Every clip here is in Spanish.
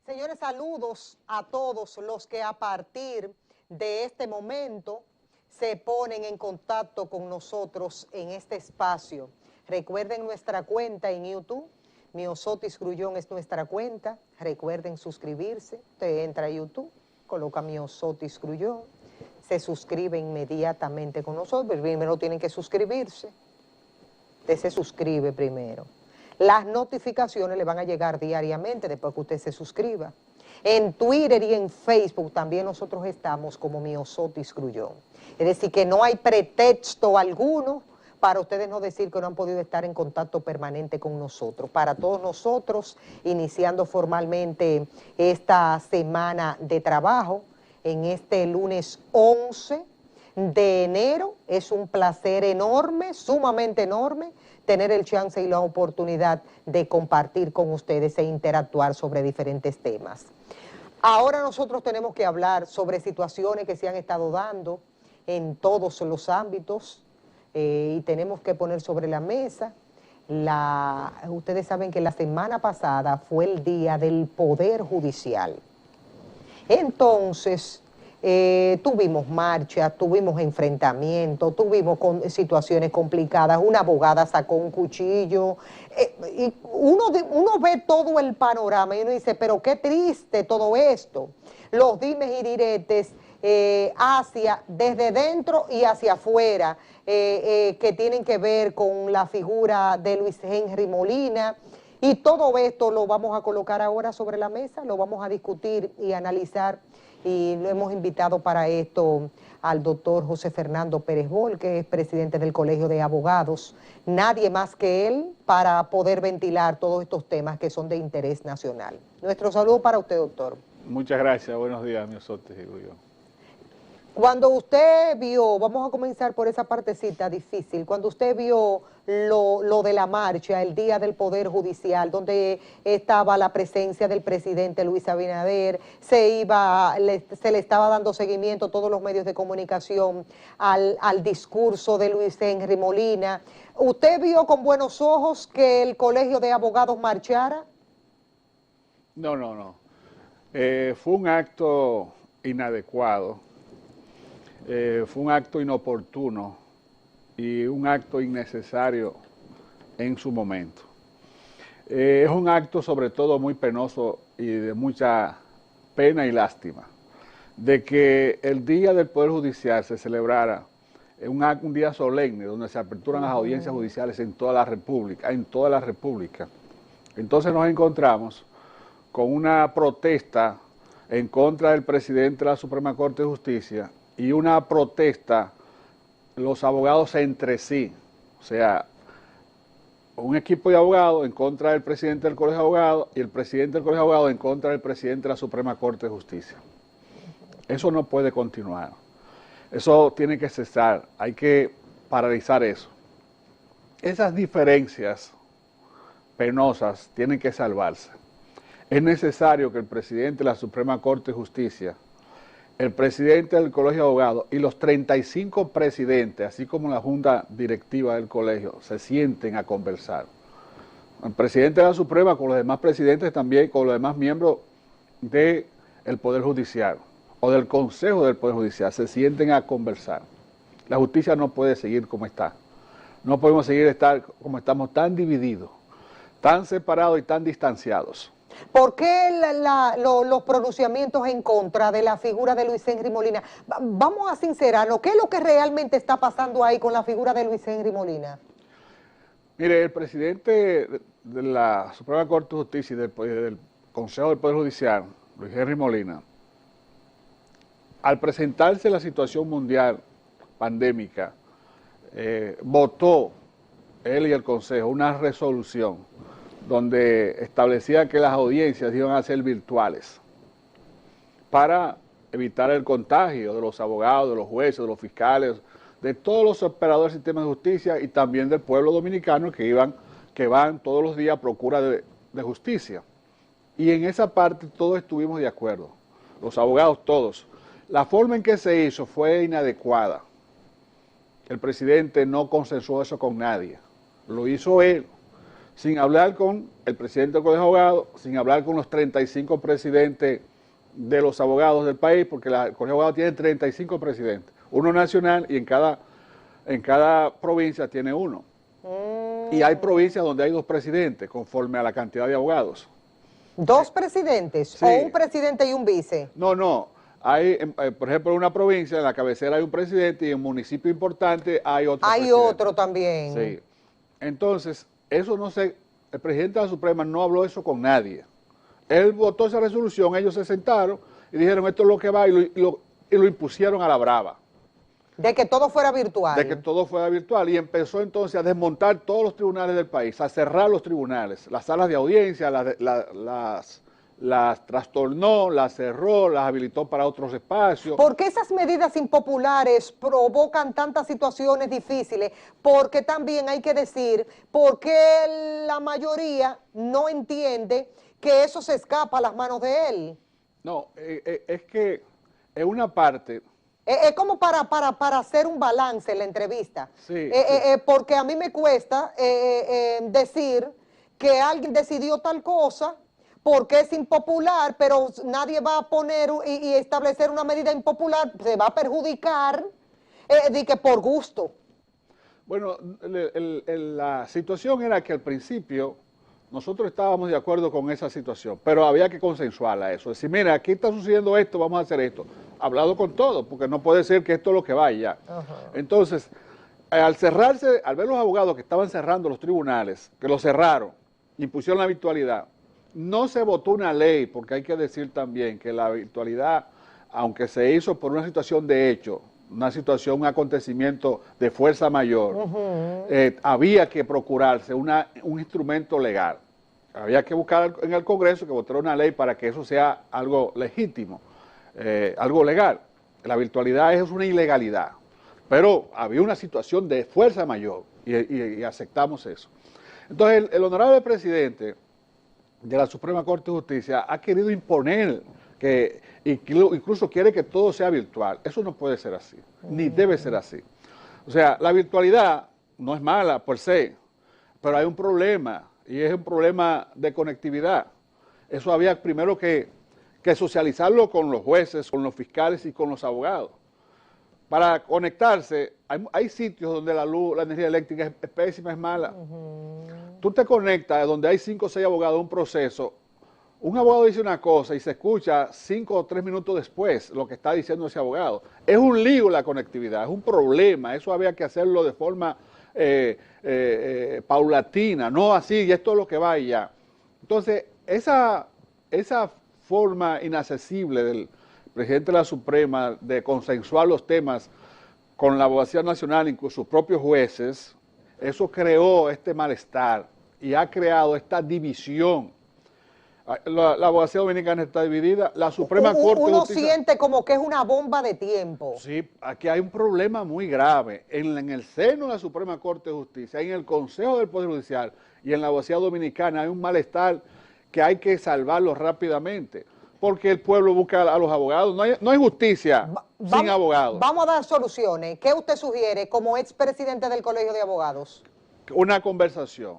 Señores, saludos a todos los que a partir de este momento se ponen en contacto con nosotros en este espacio. Recuerden nuestra cuenta en YouTube, Miosotis Grullón es nuestra cuenta. Recuerden suscribirse. Usted entra a YouTube, coloca Miosotis Grullón, se suscribe inmediatamente con nosotros. Primero tienen que suscribirse. Usted se suscribe primero. Las notificaciones le van a llegar diariamente después que usted se suscriba. En Twitter y en Facebook también nosotros estamos como Miosotis Grullón. Es decir, que no hay pretexto alguno para ustedes no decir que no han podido estar en contacto permanente con nosotros. Para todos nosotros, iniciando formalmente esta semana de trabajo, en este lunes 11 de enero, es un placer enorme, sumamente enorme, tener el chance y la oportunidad de compartir con ustedes e interactuar sobre diferentes temas. Ahora nosotros tenemos que hablar sobre situaciones que se han estado dando en todos los ámbitos y tenemos que poner sobre la mesa. Ustedes saben que la semana pasada fue el día del Poder Judicial. Entonces, tuvimos marchas, tuvimos enfrentamientos, tuvimos situaciones complicadas, una abogada sacó un cuchillo, y uno ve todo el panorama y uno dice, pero qué triste todo esto, los dimes y diretes desde dentro y hacia afuera, que tienen que ver con la figura de Luis Henry Molina. Y todo esto lo vamos a colocar ahora sobre la mesa, lo vamos a discutir y analizar, y lo hemos invitado para esto al doctor José Fernando Pérez Bol, que es presidente del Colegio de Abogados, nadie más que él para poder ventilar todos estos temas que son de interés nacional. Nuestro saludo para usted, doctor. Muchas gracias, buenos días, Miosotis y Grullón. Cuando usted vio, vamos a comenzar por esa partecita difícil, cuando usted vio lo de la marcha, el día del Poder Judicial, donde estaba la presencia del presidente Luis Abinader, se le estaba dando seguimiento a todos los medios de comunicación al discurso de Luis Henry Molina, ¿usted vio con buenos ojos que el Colegio de Abogados marchara? No. Fue un acto inadecuado. Fue un acto inoportuno y un acto innecesario en su momento. Es un acto sobre todo muy penoso y de mucha pena y lástima de que el día del Poder Judicial se celebrara un día solemne donde se aperturan las audiencias judiciales en toda la República, Entonces nos encontramos con una protesta en contra del presidente de la Suprema Corte de Justicia y una protesta, los abogados entre sí, o sea, un equipo de abogados en contra del presidente del Colegio de Abogados y el presidente del Colegio de Abogados en contra del presidente de la Suprema Corte de Justicia. Eso no puede continuar, eso tiene que cesar, hay que paralizar eso. Esas diferencias penosas tienen que salvarse. Es necesario que el presidente de la Suprema Corte de Justicia, el presidente del Colegio de Abogados y los 35 presidentes, así como la junta directiva del colegio, se sienten a conversar. El presidente de la Suprema con los demás presidentes también, con los demás miembros del Poder Judicial o del Consejo del Poder Judicial, se sienten a conversar. La justicia no puede seguir como está. No podemos seguir estar como estamos, tan divididos, tan separados y tan distanciados. ¿Por qué los pronunciamientos en contra de la figura de Luis Henry Molina? Vamos a sincerarnos, ¿qué es lo que realmente está pasando ahí con la figura de Luis Henry Molina? Mire, el presidente de la Suprema Corte de Justicia y del Consejo del Poder Judicial, Luis Henry Molina, al presentarse la situación mundial pandémica, votó él y el Consejo una resolución donde establecía que las audiencias iban a ser virtuales para evitar el contagio de los abogados, de los jueces, de los fiscales, de todos los operadores del sistema de justicia y también del pueblo dominicano que van todos los días a procura de justicia. Y en esa parte todos estuvimos de acuerdo, los abogados todos. La forma en que se hizo fue inadecuada. El presidente no consensuó eso con nadie, lo hizo él. sin hablar con el presidente del Colegio de Abogados, sin hablar con los 35 presidentes de los abogados del país, porque el Colegio de Abogados tiene 35 presidentes, uno nacional y en cada provincia tiene uno. Y hay provincias donde hay 2 presidentes, conforme a la cantidad de abogados. ¿2 presidentes? Sí. ¿O un presidente y un vice? No. Hay, por ejemplo, en una provincia, en la cabecera hay un presidente y en un municipio importante hay otro Hay presidente. otro también. Sí. Entonces, eso no sé, el presidente de la Suprema no habló eso con nadie. Él votó esa resolución, ellos se sentaron y dijeron esto es lo que va y lo impusieron a la brava. De que todo fuera virtual. De que todo fuera virtual y empezó entonces a desmontar todos los tribunales del país, a cerrar los tribunales, las salas de audiencia, las trastornó, las cerró, las habilitó para otros espacios. ¿Por qué esas medidas impopulares provocan tantas situaciones difíciles? Porque también hay que decir, ¿por qué la mayoría no entiende que eso se escapa a las manos de él? No, es que en una parte... Es como para hacer un balance en la entrevista. Sí, porque a mí me cuesta decir que alguien decidió tal cosa porque es impopular, pero nadie va a poner y establecer una medida impopular, se va a perjudicar de que por gusto. Bueno, la situación era que al principio nosotros estábamos de acuerdo con esa situación, pero había que consensuarla eso. Decir, mira, aquí está sucediendo esto, vamos a hacer esto. Hablado con todo, porque no puede ser que esto es lo que vaya. Entonces, al cerrarse, al ver los abogados que estaban cerrando los tribunales, que los cerraron, impusieron la virtualidad, no se votó una ley, porque hay que decir también que la virtualidad, aunque se hizo por una situación de hecho, una situación, un acontecimiento de fuerza mayor, había que procurarse un instrumento legal. Había que buscar en el Congreso que votara una ley para que eso sea algo legítimo, algo legal. La virtualidad es una ilegalidad, pero había una situación de fuerza mayor y aceptamos eso. Entonces el honorable presidente de la Suprema Corte de Justicia ha querido imponer que incluso quiere que todo sea virtual. Eso no puede ser así, ni debe ser así. O sea, la virtualidad no es mala per se, pero hay un problema, y es un problema de conectividad. Eso había primero que socializarlo con los jueces, con los fiscales y con los abogados. Para conectarse, hay sitios donde la luz, la energía eléctrica es pésima, es mala. Tú te conectas donde hay 5 o 6 abogados en un proceso, un abogado dice una cosa y se escucha 5 o 3 minutos después lo que está diciendo ese abogado. Es un lío la conectividad, es un problema, eso había que hacerlo de forma paulatina, no así, y esto es lo que va y ya. Entonces, esa forma inaccesible del presidente de la Suprema de consensuar los temas con la Abogacía Nacional, incluso sus propios jueces, eso creó este malestar y ha creado esta división. La abogacía dominicana está dividida, la Suprema Corte de Justicia... Uno siente como que es una bomba de tiempo. Sí, aquí hay un problema muy grave. En el seno de la Suprema Corte de Justicia, en el Consejo del Poder Judicial y en la abogacía dominicana hay un malestar que hay que salvarlo rápidamente, porque el pueblo busca a los abogados. No hay justicia sin abogados. Vamos a dar soluciones. ¿Qué usted sugiere como expresidente del Colegio de Abogados? Una conversación,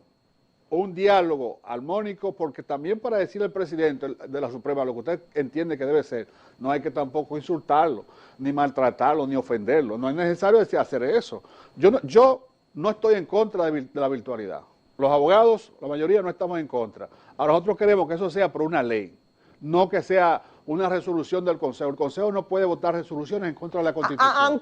un diálogo armónico, porque también para decirle al presidente de la Suprema lo que usted entiende que debe ser, no hay que tampoco insultarlo, ni maltratarlo, ni ofenderlo. No es necesario hacer eso. Yo no estoy en contra de la virtualidad. Los abogados, la mayoría, no estamos en contra. Ahora nosotros queremos que eso sea por una ley, no que sea una resolución del Consejo. El Consejo no puede votar resoluciones en contra de la Constitución.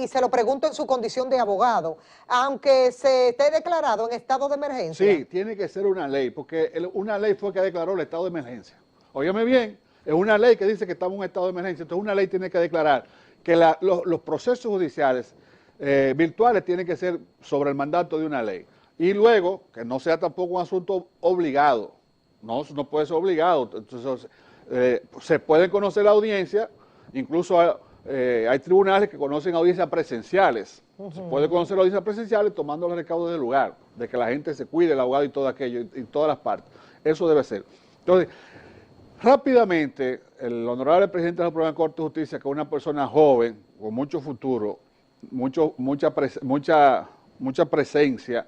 Y se lo pregunto en su condición de abogado, aunque se esté declarado en estado de emergencia. Sí, tiene que ser una ley, porque una ley fue que declaró el estado de emergencia. Óyeme bien, es una ley que dice que estamos en estado de emergencia, entonces una ley tiene que declarar que los procesos judiciales virtuales tienen que ser sobre el mandato de una ley. Y luego, que no sea tampoco un asunto obligado. No puede ser obligado. Entonces, se puede conocer la audiencia, incluso hay tribunales que conocen audiencias presenciales. Se puede conocer audiencias presenciales tomando los recaudos del lugar, de que la gente se cuide, el abogado y todo aquello, y todas las partes. Eso debe ser. Entonces, rápidamente, el honorable presidente de la Suprema Corte de Justicia, que es una persona joven, con mucho futuro, mucha presencia,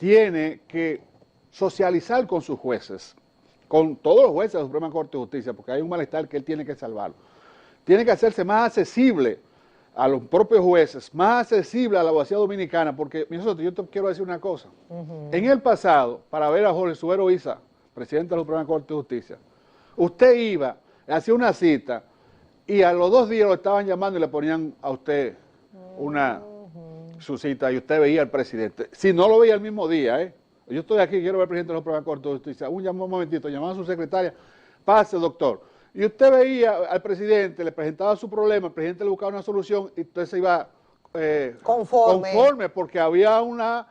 tiene que socializar con sus jueces, con todos los jueces de la Suprema Corte de Justicia, porque hay un malestar que él tiene que salvarlo. Tiene que hacerse más accesible a los propios jueces, más accesible a la abogacía dominicana, porque yo te quiero decir una cosa. En el pasado, para ver a Jorge Suero Isa, presidente de la Suprema Corte de Justicia, usted iba, hacía una cita, y a los 2 días lo estaban llamando y le ponían a usted su cita, y usted veía al presidente. Si no lo veía el mismo día, yo estoy aquí, quiero ver al presidente de la Suprema Corte de Justicia, un momentito, llamaba a su secretaria, pase, doctor. Y usted veía al presidente, le presentaba su problema, el presidente le buscaba una solución y usted se iba conforme porque había una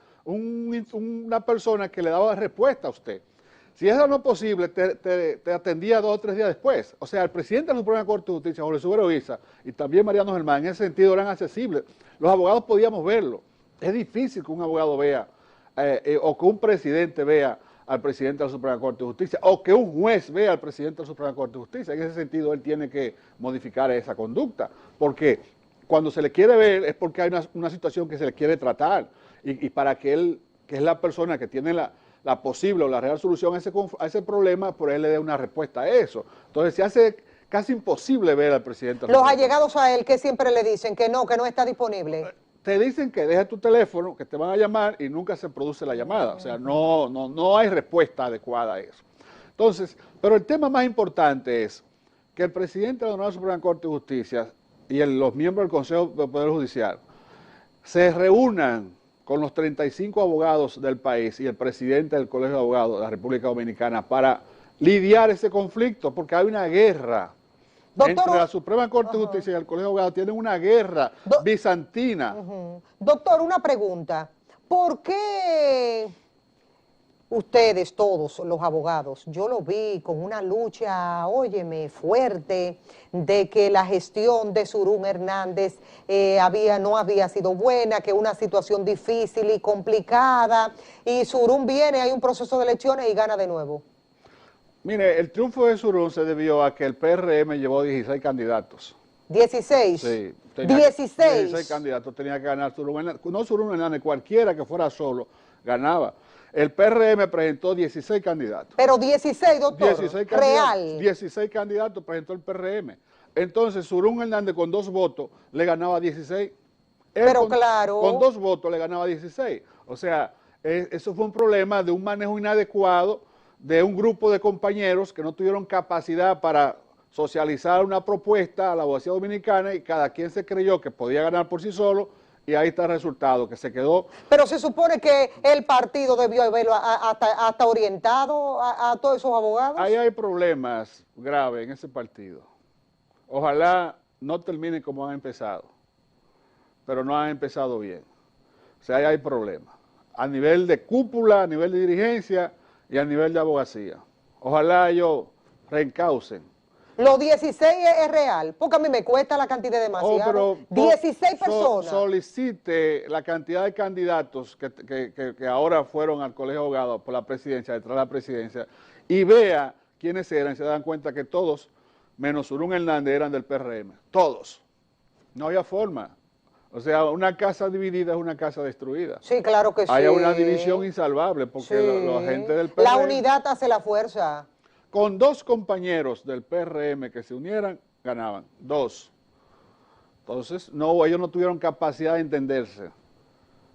persona que le daba respuesta a usted. Si eso no es posible, te atendía 2 o 3 días después. O sea, el presidente de la Suprema Corte de Justicia, Jorge Suero Isa, y también Mariano Germán, en ese sentido eran accesibles. Los abogados podíamos verlo. Es difícil que un abogado vea o que un presidente vea al presidente de la Suprema Corte de Justicia, o que un juez vea al presidente de la Suprema Corte de Justicia. En ese sentido, él tiene que modificar esa conducta, porque cuando se le quiere ver es porque hay una situación que se le quiere tratar, y para que él, que es la persona que tiene la posible o la real solución a ese problema, por él le dé una respuesta a eso. Entonces se hace casi imposible ver al presidente. Los allegados a él, que siempre le dicen que no está disponible. Te dicen que deja tu teléfono, que te van a llamar y nunca se produce la llamada. O sea, no hay respuesta adecuada a eso. Entonces, pero el tema más importante es que el presidente de la Suprema Corte de Justicia y los miembros del Consejo del Poder Judicial se reúnan con los 35 abogados del país y el presidente del Colegio de Abogados de la República Dominicana para lidiar ese conflicto, porque hay una guerra. Doctor, entre la Suprema Corte de Justicia y el Colegio de Abogados tienen una guerra bizantina. Doctor, una pregunta. ¿Por qué ustedes, todos los abogados, yo lo vi con una lucha, óyeme, fuerte, de que la gestión de Zurún Hernández no había sido buena, que una situación difícil y complicada, y Zurún viene, hay un proceso de elecciones y gana de nuevo? Mire, el triunfo de Zurún se debió a que el PRM llevó 16 candidatos. ¿16? Sí. 16 candidatos tenía que ganar Zurún Hernández. No Zurún Hernández, cualquiera que fuera solo ganaba. El PRM presentó 16 candidatos. Pero 16, doctor, 16 real. 16 candidatos presentó el PRM. Entonces, Zurún Hernández con 2 votos le ganaba 16. Pero claro. Con 2 votos le ganaba 16. O sea, eso fue un problema de un manejo inadecuado de un grupo de compañeros que no tuvieron capacidad para socializar una propuesta a la abogacía dominicana y cada quien se creyó que podía ganar por sí solo. Y ahí está el resultado, que se quedó. Pero se supone que el partido debió haberlo hasta orientado a todos esos abogados. Ahí hay problemas graves en ese partido. Ojalá no terminen como han empezado, pero no han empezado bien. O sea, ahí hay problemas. A nivel de cúpula, a nivel de dirigencia y a nivel de abogacía. Ojalá ellos reencaucen. Los 16 es real, porque a mí me cuesta la cantidad demasiado. 16 personas. Solicite la cantidad de candidatos que ahora fueron al Colegio de Abogados por la presidencia, detrás de la presidencia, y vea quiénes eran, y se dan cuenta que todos, menos Zurún Hernández, eran del PRM. Todos. No había forma. O sea, una casa dividida es una casa destruida. Sí, claro que sí. Hay una división insalvable, porque los agentes del PRM... La unidad hace la fuerza. Con 2 compañeros del PRM que se unieran, ganaban. 2. Entonces, ellos no tuvieron capacidad de entenderse.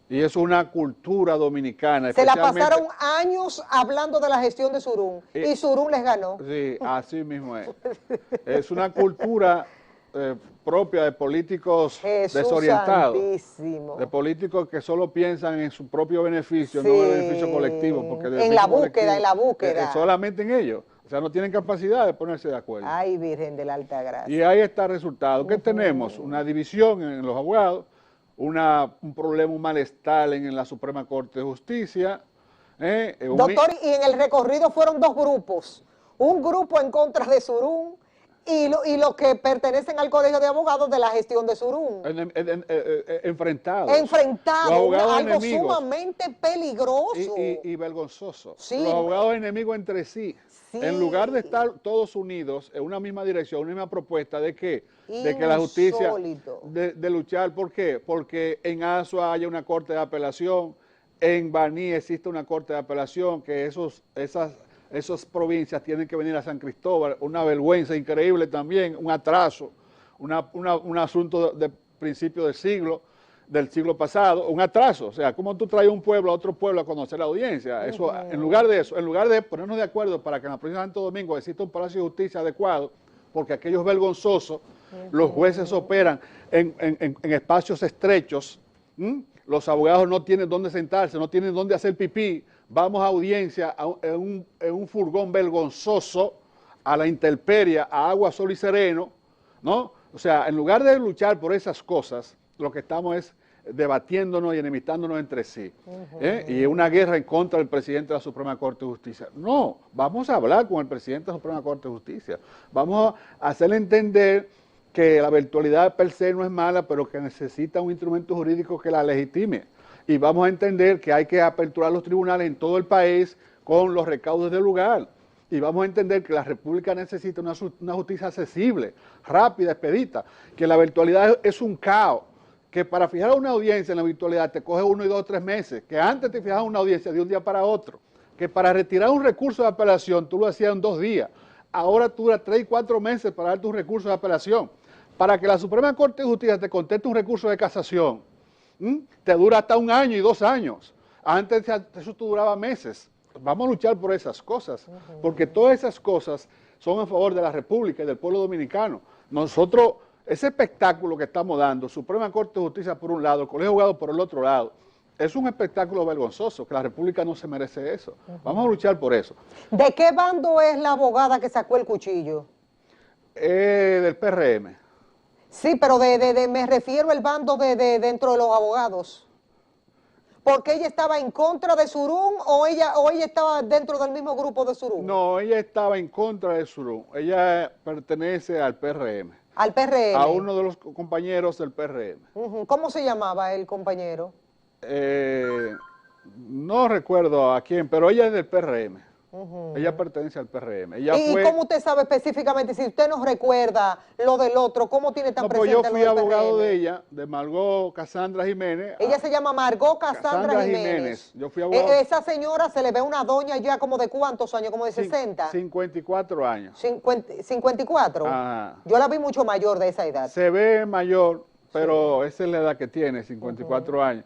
Y eso es una cultura dominicana. Se la pasaron años hablando de la gestión de Zurún y Zurún les ganó. Sí, así mismo es. Es una cultura propia de políticos desorientados. Santísimo. De políticos que solo piensan en su propio beneficio, no en el beneficio colectivo. Porque en la búsqueda. Solamente en ellos. O sea, no tienen capacidad de ponerse de acuerdo. Ay, Virgen de la Alta Gracia. Y ahí está el resultado. ¿Qué tenemos? Una división en los abogados, un problema, un malestar en la Suprema Corte de Justicia. Doctor, y en el recorrido fueron 2 grupos. Un grupo en contra de Zurún y los que pertenecen al Colegio de Abogados de la gestión de Zurún. Enfrentados. Algo enemigos, sumamente peligroso. Y vergonzoso. Sí. Los abogados enemigos entre sí. En lugar de estar todos unidos en una misma dirección, una misma propuesta de que la justicia, de luchar, ¿por qué? Porque en Asua haya una corte de apelación, en Baní existe una corte de apelación, que esas provincias tienen que venir a San Cristóbal, una vergüenza increíble también, un atraso, un asunto de principio del siglo pasado, un atraso. O sea, ¿cómo tú traes un pueblo a otro pueblo a conocer la audiencia? Eso, en lugar de ponernos de acuerdo para que en la provincia de Santo Domingo exista un Palacio de Justicia adecuado, porque aquello es vergonzoso, los jueces operan en espacios estrechos, los abogados no tienen dónde sentarse, no tienen dónde hacer pipí, vamos a audiencia en un furgón vergonzoso, a la intemperie, a agua, sol y sereno, ¿no? O sea, en lugar de luchar por esas cosas, lo que estamos es debatiéndonos y enemistándonos entre sí. Y una guerra en contra del presidente de la Suprema Corte de Justicia. No, vamos a hablar con el presidente de la Suprema Corte de Justicia. Vamos a hacerle entender que la virtualidad per se no es mala, pero que necesita un instrumento jurídico que la legitime. Y vamos a entender que hay que aperturar los tribunales en todo el país con los recaudos del lugar. Y vamos a entender que la República necesita una justicia accesible, rápida, expedita, que la virtualidad es un caos, que para fijar una audiencia en la virtualidad te coge 1 y 2 o 3 meses, que antes te fijabas una audiencia de un día para otro, que para retirar un recurso de apelación tú lo hacías en 2 días, ahora tú duras 3 y 4 meses para dar tu recurso de apelación. Para que la Suprema Corte de Justicia te conteste un recurso de casación, te dura hasta 1 año y 2 años. Antes eso duraba meses. Vamos a luchar por esas cosas, porque todas esas cosas son a favor de la República y del pueblo dominicano. Nosotros, ese espectáculo que estamos dando, Suprema Corte de Justicia por un lado, el Colegio de Abogados por el otro lado, es un espectáculo vergonzoso, que la República no se merece eso. Vamos a luchar por eso. ¿De qué bando es la abogada que sacó el cuchillo? Del PRM. Sí, pero me refiero al bando dentro de los abogados. ¿Porque ella estaba en contra de Surún o ella estaba dentro del mismo grupo de Surún? No, ella estaba en contra de Surún. Ella pertenece al PRM. Al PRM. A uno de los compañeros del PRM. ¿Cómo se llamaba el compañero? No recuerdo a quién, pero ella es del PRM. Ella pertenece al PRM. ¿Y cómo usted sabe específicamente, si usted no recuerda lo del otro, cómo tiene tan presente lo del PRM? Yo fui abogado de ella, de Margot Cassandra Jiménez. Ella se llama Margot Cassandra Jiménez. Yo fui abogado. Esa señora se le ve una doña ya como de ¿cuántos años? Como de 60. 54 años. 54. Ajá. Yo la vi mucho mayor de esa edad. Se ve mayor, pero esa es la edad que tiene, 54 años.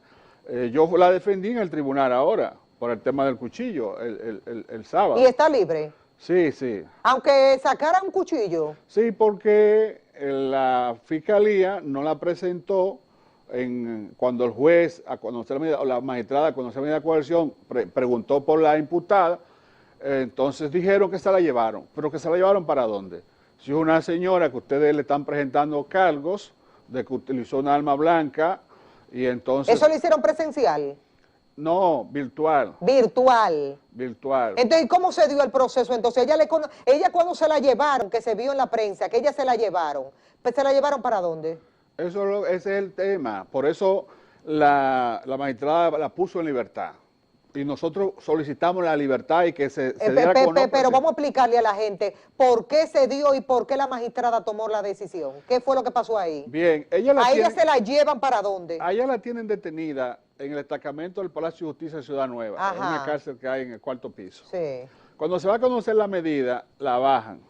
Yo la defendí en el tribunal ahora, por el tema del cuchillo, el sábado. ¿Y está libre? Sí, sí. Aunque sacara un cuchillo. Sí, porque la fiscalía no la presentó cuando el juez, o la magistrada, cuando se medida de coerción, preguntó por la imputada, entonces dijeron que se la llevaron. ¿Pero que se la llevaron para dónde? Si es una señora que ustedes le están presentando cargos de que utilizó una arma blanca y entonces... ¿Eso lo hicieron presencial? No, virtual. Virtual. Virtual. Entonces, ¿cómo se dio el proceso? Entonces, ella cuando se la llevaron, que se vio en la prensa, que ella se la llevaron, pues ¿se la llevaron para dónde? Ese es el tema. Por eso la magistrada la puso en libertad. Y nosotros solicitamos la libertad y que se diera con... Pero vamos a explicarle a la gente por qué se dio y por qué la magistrada tomó la decisión. ¿Qué fue lo que pasó ahí? Bien, ¿A ella se la llevan para dónde? A ella la tienen detenida en el destacamento del Palacio de Justicia de Ciudad Nueva, en una cárcel que hay en el 4º piso. Sí. Cuando se va a conocer la medida, la bajan.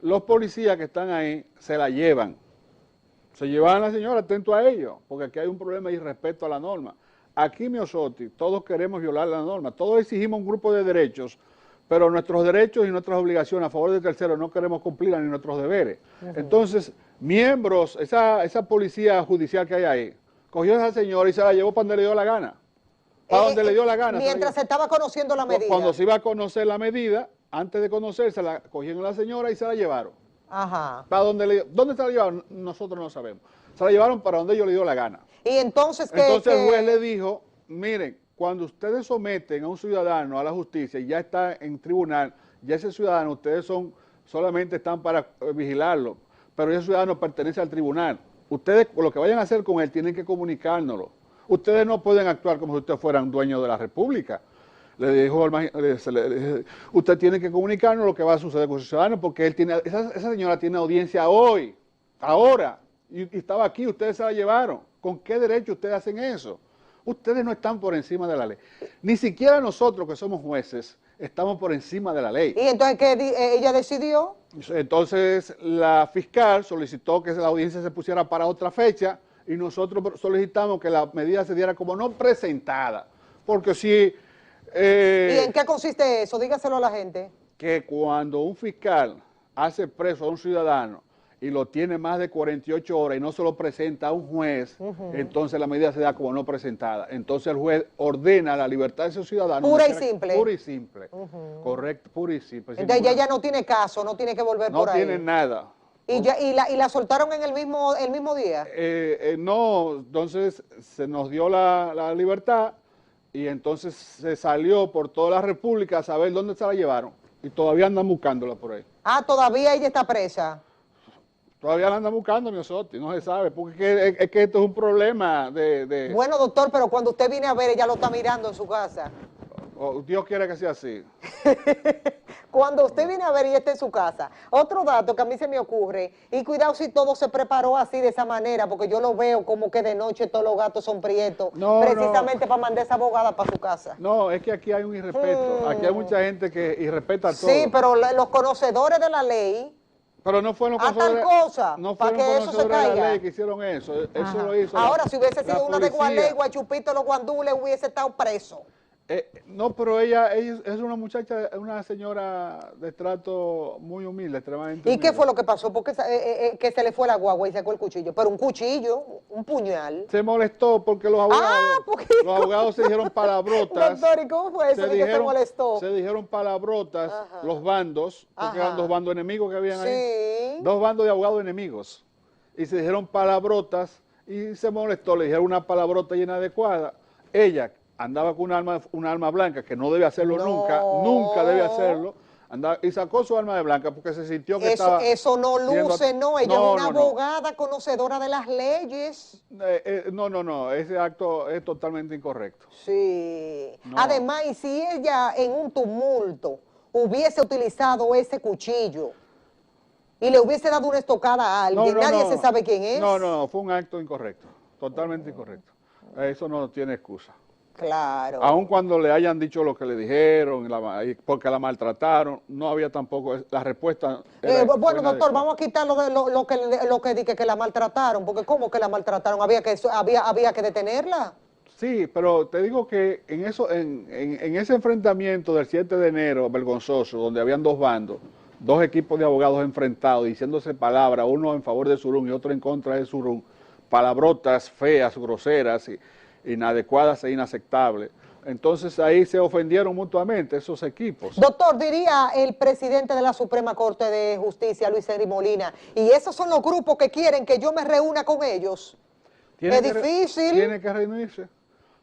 Los policías que están ahí se la llevan. Se llevan a la señora, atento a ello, porque aquí hay un problema de irrespeto a la norma. Aquí, Miosotti, todos queremos violar la norma, todos exigimos un grupo de derechos, pero nuestros derechos y nuestras obligaciones a favor de terceros no queremos cumplir ni nuestros deberes. Entonces, miembros, esa policía judicial que hay ahí, cogió a esa señora y se la llevó para donde le dio la gana. Para donde le dio la gana. Mientras se estaba conociendo la medida. Cuando se iba a conocer la medida, antes de conocerse, la cogieron a la señora y se la llevaron. Ajá. Para ¿dónde se la llevaron? Nosotros no sabemos. Se la llevaron para donde ellos le dio la gana. Y entonces, el juez le dijo, miren, cuando ustedes someten a un ciudadano a la justicia y ya está en tribunal, ya ese ciudadano, ustedes solamente están para vigilarlo, pero ese ciudadano pertenece al tribunal. Ustedes, lo que vayan a hacer con él, tienen que comunicárnoslo. Ustedes no pueden actuar como si ustedes fueran dueños de la República. Le dijo usted tiene que comunicarnos lo que va a suceder con su ciudadano, porque esa señora tiene audiencia hoy, ahora, y estaba aquí, ustedes se la llevaron. ¿Con qué derecho ustedes hacen eso? Ustedes no están por encima de la ley. Ni siquiera nosotros que somos jueces estamos por encima de la ley. ¿Y entonces qué ella decidió? Entonces la fiscal solicitó que la audiencia se pusiera para otra fecha y nosotros solicitamos que la medida se diera como no presentada. Porque si... ¿Y en qué consiste eso? Dígaselo a la gente. Que cuando un fiscal hace preso a un ciudadano y lo tiene más de 48 horas y no se lo presenta a un juez, entonces la medida se da como no presentada. Entonces el juez ordena la libertad de ese ciudadano. Pura y simple. Pura y simple. Correcto, pura y simple. Entonces ella ya no tiene caso, no tiene que volver por ahí. No tiene nada. ¿Y la soltaron en el mismo día? No, entonces se nos dio la libertad y entonces se salió por toda la República a saber dónde se la llevaron y todavía andan buscándola por ahí. Ah, todavía ella está presa. Todavía la andan buscando, Miosotti, no se sabe, porque es que esto es un problema de... Bueno, doctor, pero cuando usted viene a ver, ella lo está mirando en su casa. Dios quiere que sea así. Cuando usted viene a ver, ella está en su casa. Otro dato que a mí se me ocurre, y cuidado si todo se preparó así de esa manera, porque yo lo veo como que de noche todos los gatos son prietos, precisamente para mandar esa abogada para su casa. No, es que aquí hay un irrespeto. Aquí hay mucha gente que irrespeta todo. Sí, pero los conocedores de la ley... Pero no fueron los conocedores, cosa, no para que eso se caiga. De la ley que hicieron eso. Eso lo hizo ahora, si hubiese sido una de Gualey, Guachupito, los guandules, hubiese estado preso. No, pero ella es una muchacha, una señora de trato muy humilde, extremadamente humilde. ¿Y qué fue lo que pasó? Porque que se le fue la guagua y sacó el cuchillo. Pero un cuchillo, un puñal. Se molestó porque los abogados se dijeron palabrotas. Doctor, ¿y cómo fue eso? ¿De qué se molestó? Se dijeron palabrotas los bandos, porque eran dos bandos enemigos que habían ahí. Sí. Dos bandos de abogados enemigos. Y se dijeron palabrotas y se molestó, le dijeron una palabrota inadecuada. Ella andaba con una arma blanca, que no debe hacerlo nunca debe hacerlo, y sacó su arma de blanca porque se sintió que estaba... Eso no luce, no, ella es una abogada conocedora de las leyes. No, ese acto es totalmente incorrecto. Sí, además, y si ella en un tumulto hubiese utilizado ese cuchillo y le hubiese dado una estocada a alguien, nadie se sabe quién es. No, fue un acto incorrecto, totalmente incorrecto. Eso no tiene excusa. Claro. Aun cuando le hayan dicho lo que le dijeron, porque la maltrataron, no había tampoco la respuesta. Bueno, doctor, vamos a quitar lo que la maltrataron, porque ¿cómo que la maltrataron? Había que detenerla. Sí, pero te digo que en ese enfrentamiento del 7 de enero vergonzoso, donde habían dos bandos, dos equipos de abogados enfrentados, diciéndose palabras, uno en favor de Surún y otro en contra de Surún, palabrotas feas, groseras, inadecuadas e inaceptables. Entonces ahí se ofendieron mutuamente esos equipos. Doctor, diría el presidente de la Suprema Corte de Justicia, Luis Henry Molina, y esos son los grupos que quieren que yo me reúna con ellos. Es difícil. Tiene que reunirse.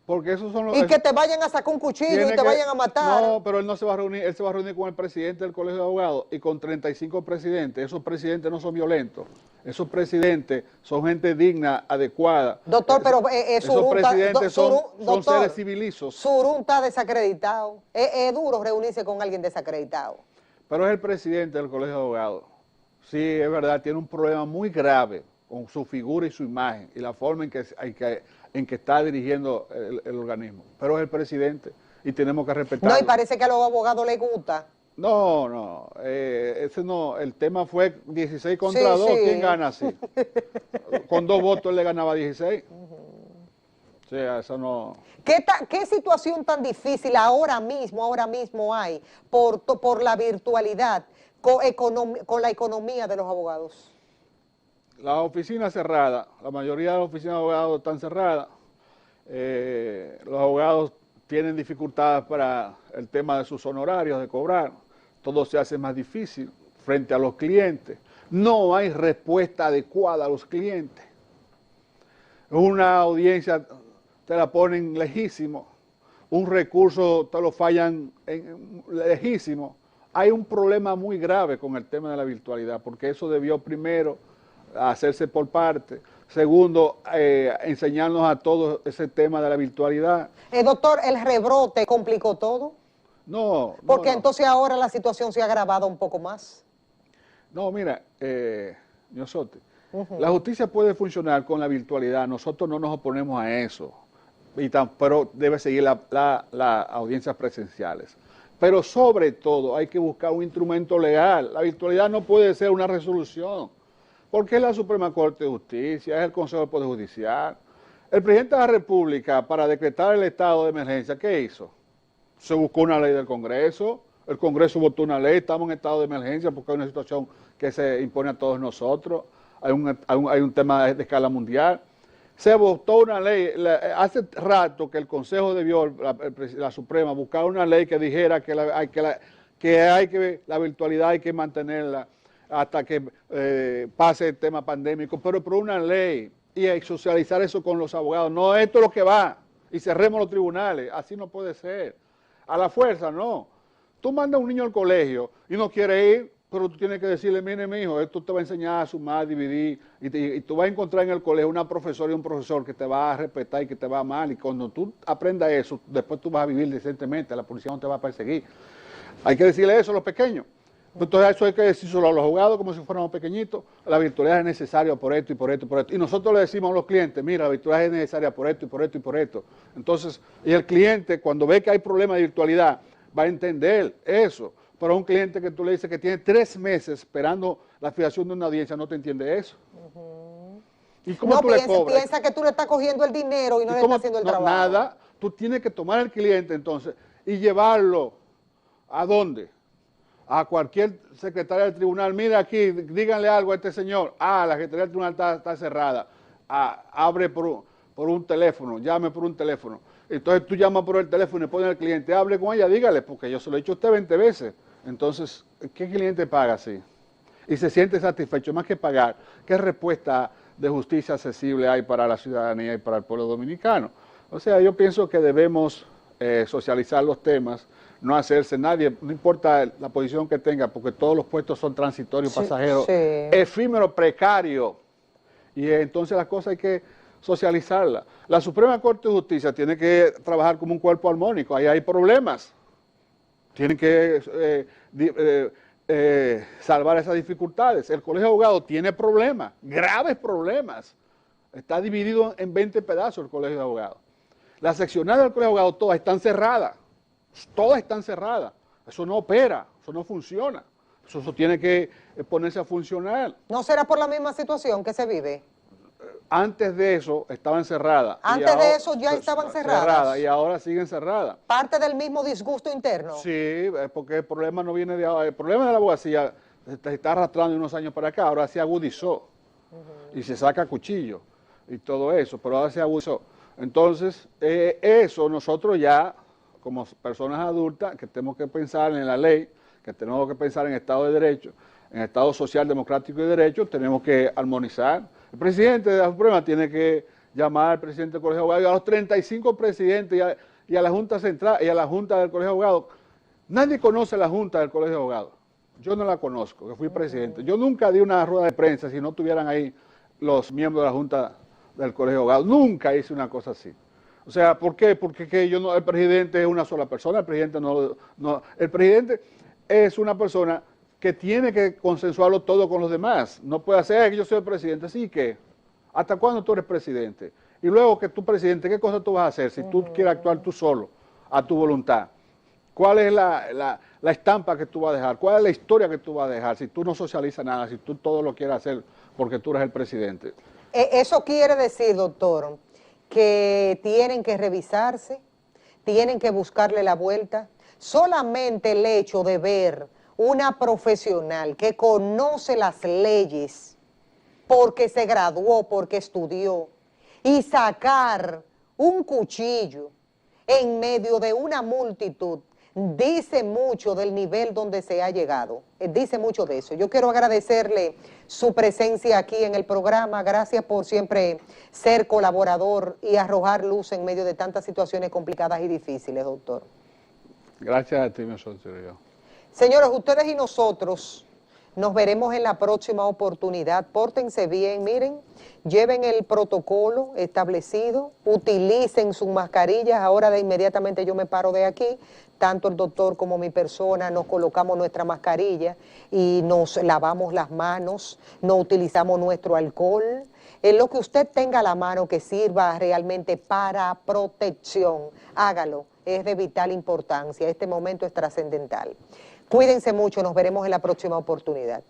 Porque esos son los... Y que te vayan a sacar un cuchillo y te vayan a matar. No, pero él no se va a reunir, él se va a reunir con el presidente del Colegio de Abogados y con 35 presidentes. Esos presidentes no son violentos. Esos presidentes son gente digna, adecuada. Doctor, pero esos presidentes son seres civilizos. Surún está desacreditado. Es duro reunirse con alguien desacreditado. Pero es el presidente del Colegio de Abogados. Sí, es verdad, tiene un problema muy grave con su figura y su imagen y la forma en que está dirigiendo el organismo. Pero es el presidente y tenemos que respetarlo. No, y parece que a los abogados les gusta. No, ese no, el tema fue 16 contra 2, ¿quién gana así? Con 2 votos él le ganaba 16. O sea, eso no... ¿Qué situación tan difícil ahora mismo hay por la virtualidad con la economía de los abogados? Las oficinas cerradas, la mayoría de las oficinas de abogados están cerradas. Los abogados tienen dificultades para el tema de sus honorarios, de cobrar. Todo se hace más difícil frente a los clientes. No hay respuesta adecuada a los clientes. Una audiencia te la ponen lejísimo, un recurso te lo fallan lejísimo. Hay un problema muy grave con el tema de la virtualidad, porque eso debió primero hacerse por parte. Segundo, enseñarnos a todos ese tema de la virtualidad. Doctor, ¿el rebrote complicó todo? No. Porque entonces ahora la situación se ha agravado un poco más. No, mira, Miosotti, la justicia puede funcionar con la virtualidad. Nosotros no nos oponemos a eso. pero debe seguir las audiencias presenciales. Pero sobre todo hay que buscar un instrumento legal. La virtualidad no puede ser una resolución, porque es la Suprema Corte de Justicia, es el Consejo del Poder Judicial. El presidente de la República, para decretar el estado de emergencia, ¿qué hizo? Se buscó una ley del Congreso, el Congreso votó una ley, estamos en estado de emergencia porque hay una situación que se impone a todos nosotros, hay un tema de escala mundial. Se votó una ley, hace rato que el Consejo debió, la Suprema, buscar una ley que dijera que la virtualidad hay que mantenerla hasta que pase el tema pandémico, pero por una ley y socializar eso con los abogados. No, esto es lo que va y cerremos los tribunales, así no puede ser. A la fuerza, no. Tú mandas a un niño al colegio y no quiere ir, pero tú tienes que decirle, mire, mi hijo, esto te va a enseñar a sumar, a dividir, y tú vas a encontrar en el colegio una profesora y un profesor que te va a respetar y que te va a amar, y cuando tú aprendas eso, después tú vas a vivir decentemente, la policía no te va a perseguir. Hay que decirle eso a los pequeños. Entonces eso hay que decírselo a los abogados como si fuéramos pequeñitos. La virtualidad es necesaria por esto y por esto y por esto. Y nosotros le decimos a los clientes, mira, la virtualidad es necesaria por esto y por esto y por esto. Entonces, y el cliente cuando ve que hay problemas de virtualidad va a entender eso. Pero a un cliente que tú le dices que tiene 3 meses esperando la fijación de una audiencia, no te entiende eso. ¿Y cómo no, tú le cobras? Piensa que tú le estás cogiendo el dinero y no le estás haciendo el trabajo. Nada, tú tienes que tomar al cliente entonces y llevarlo. ¿A dónde? A cualquier secretaria del tribunal, mira aquí, díganle algo a este señor. Ah, la secretaria del tribunal está cerrada. Ah, abre por un teléfono, llame por un teléfono. Entonces tú llamas por el teléfono y pones al cliente, hable con ella, dígale, porque yo se lo he dicho a usted 20 veces. Entonces, ¿qué cliente paga así? Y se siente satisfecho, más que pagar. ¿Qué respuesta de justicia accesible hay para la ciudadanía y para el pueblo dominicano? O sea, yo pienso que debemos socializar los temas, no hacerse nadie, no importa la posición que tenga, porque todos los puestos son transitorios, sí, pasajeros, sí, efímeros, precarios. Y entonces las cosas hay que socializarlas. La Suprema Corte de Justicia tiene que trabajar como un cuerpo armónico, ahí hay problemas. Tienen que salvar esas dificultades. El Colegio de Abogados tiene problemas, graves problemas. Está dividido en 20 pedazos el Colegio de Abogados. Las seccionales del Colegio de Abogados todas están cerradas. Todas están cerradas. Eso no opera, eso no funciona. Eso tiene que ponerse a funcionar. ¿No será por la misma situación que se vive? Antes de eso estaban cerradas. Antes de eso ya estaban cerradas. Y ahora siguen cerradas. ¿Parte del mismo disgusto interno? Sí, porque el problema no viene de ahora. El problema de la abogacía se está arrastrando de unos años para acá. Ahora se agudizó. Y se saca cuchillo y todo eso, pero ahora se agudizó. Entonces, eso nosotros ya, como personas adultas, que tenemos que pensar en la ley, que tenemos que pensar en Estado de Derecho, en Estado social, democrático y de derecho, tenemos que armonizar. El presidente de la Suprema tiene que llamar al presidente del Colegio de Abogados y a los 35 presidentes y a la Junta Central y a la Junta del Colegio de Abogados. Nadie conoce la Junta del Colegio de Abogados. Yo no la conozco, que fui presidente. Yo nunca di una rueda de prensa si no estuvieran ahí los miembros de la Junta del Colegio de Abogados. Nunca hice una cosa así. O sea, ¿por qué? Porque el presidente es una sola persona, el presidente el presidente es una persona que tiene que consensuarlo todo con los demás. No puede hacer que yo soy el presidente, sí que. ¿Hasta cuándo tú eres presidente? Y luego que tú presidente, ¿qué cosa tú vas a hacer si tú quieres actuar tú solo, a tu voluntad? ¿Cuál es la estampa que tú vas a dejar? ¿Cuál es la historia que tú vas a dejar si tú no socializas nada, si tú todo lo quieres hacer porque tú eres el presidente? Eso quiere decir, doctor, que tienen que revisarse, tienen que buscarle la vuelta. Solamente el hecho de ver una profesional que conoce las leyes porque se graduó, porque estudió, y sacar un cuchillo en medio de una multitud, dice mucho del nivel donde se ha llegado, dice mucho de eso. Yo quiero agradecerle su presencia aquí en el programa, gracias por siempre ser colaborador y arrojar luz en medio de tantas situaciones complicadas y difíciles, doctor. Gracias a ti, mi socio. Señores, ustedes y nosotros nos veremos en la próxima oportunidad. Pórtense bien, miren, lleven el protocolo establecido, utilicen sus mascarillas. Ahora de inmediatamente yo me paro de aquí, tanto el doctor como mi persona nos colocamos nuestra mascarilla y nos lavamos las manos, no utilizamos nuestro alcohol, En lo que usted tenga a la mano que sirva realmente para protección, hágalo. Es de vital importancia. Este momento es trascendental. Cuídense mucho, nos veremos en la próxima oportunidad.